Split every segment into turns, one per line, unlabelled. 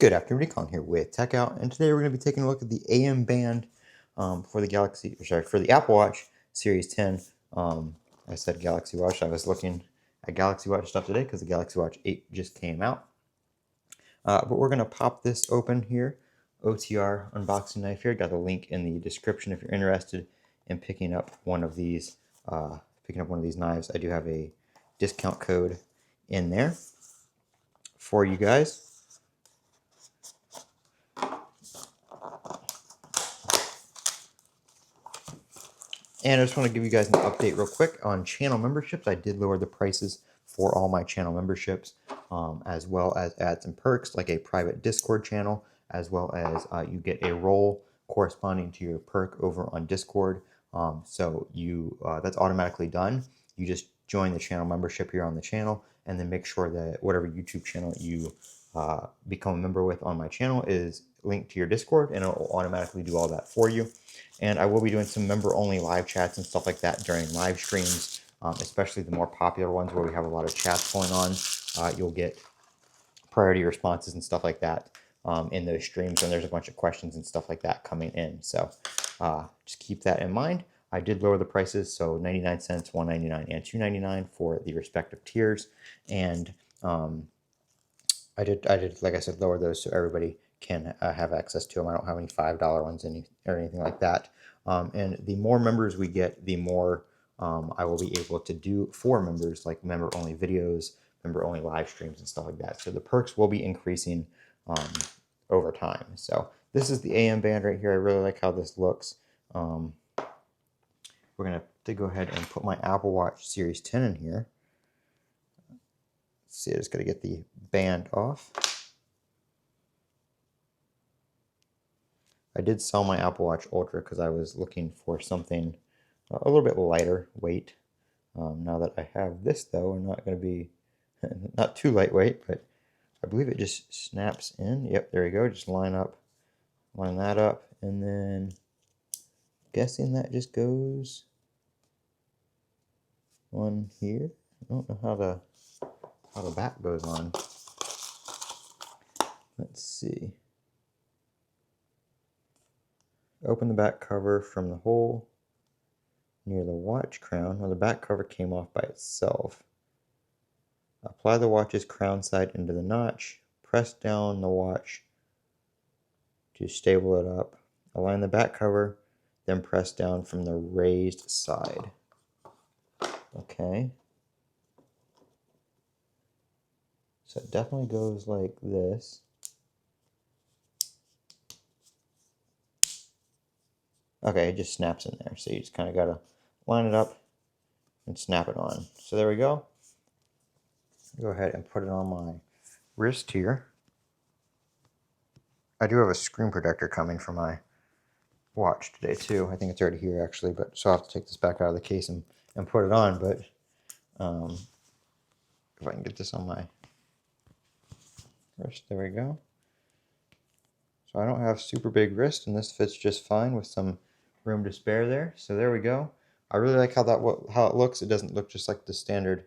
Good afternoon, Recon here with Techout, and today we're going to be taking a look at the amBand for the Apple Watch Series 10. I said Galaxy Watch. I was looking at Galaxy Watch stuff today because the Galaxy Watch 8 just came out. But we're going to pop this open here. OTR unboxing knife here. Got the link in the description if you're interested in picking up one of these. Knives. I do have a discount code in there for you guys. And I just want to give you guys an update real quick on channel memberships. I did lower the prices for all my channel memberships, as well as add some perks like a private Discord channel, as well as you get a role corresponding to your perk over on Discord. So that's automatically done. You just join the channel membership here on the channel, and then make sure that whatever YouTube channel you become a member with on my channel is linked to your Discord, and it will automatically do all that for you. And I will be doing some member-only live chats and stuff like that during live streams, especially the more popular ones where we have a lot of chats going on. You'll get priority responses and stuff like that in those streams, and there's a bunch of questions and stuff like that coming in. So just keep that in mind. I did lower the prices, so 99 cents, $1.99, and $2.99 for the respective tiers. And I did, like I said, lower those so everybody can have access to them. I don't have any $5 ones or anything like that. And the more members we get, the more I will be able to do for members, like member-only videos, member-only live streams, and stuff like that. So the perks will be increasing over time. So this is the amBand right here. I really like how this looks. We're going to go ahead and put my Apple Watch Series 10 in here. Let's see, I just got to get the band off. I did sell my Apple Watch Ultra because I was looking for something a little bit lighter weight. Now that I have this, though, I'm not going to be not too lightweight, but I believe it just snaps in. Yep, there you go. Just line that up, and then guessing that just goes on here. I don't know how the back goes on. Let's see. Open the back cover from the hole near the watch crown. Well, the back cover came off by itself. Apply the watch's crown side into the notch. Press down the watch to stable it up. Align the back cover, then press down from the raised side. Okay. So it definitely goes like this. Okay, it just snaps in there. So you just kind of got to line it up and snap it on. So there we go. Go ahead and put it on my wrist here. I do have a screen protector coming for my watch today too. I think it's already here actually, but so I'll have to take this back out of the case and put it on. But if I can get this on my wrist, there we go. So I don't have super big wrist, and this fits just fine with some room to spare there. So there we go. I really like how it looks. It doesn't look just like the standard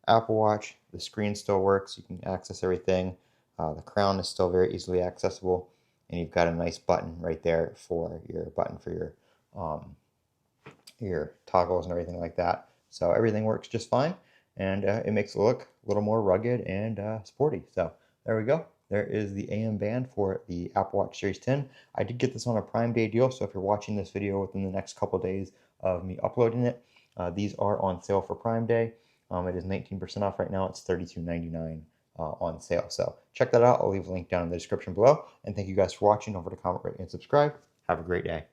Apple Watch. The screen still works. You can access everything. The crown is still very easily accessible, and you've got a nice button right there for your toggles and everything like that. So everything works just fine, and it makes it look a little more rugged and sporty. So there we go. There is the amBand for the Apple Watch Series 10. I did get this on a Prime Day deal, so if you're watching this video within the next couple of days of me uploading it, these are on sale for Prime Day. It is 19% off right now. It's $32.99 on sale. So check that out. I'll leave a link down in the description below. And thank you guys for watching. Don't forget to comment, rate, and subscribe. Have a great day.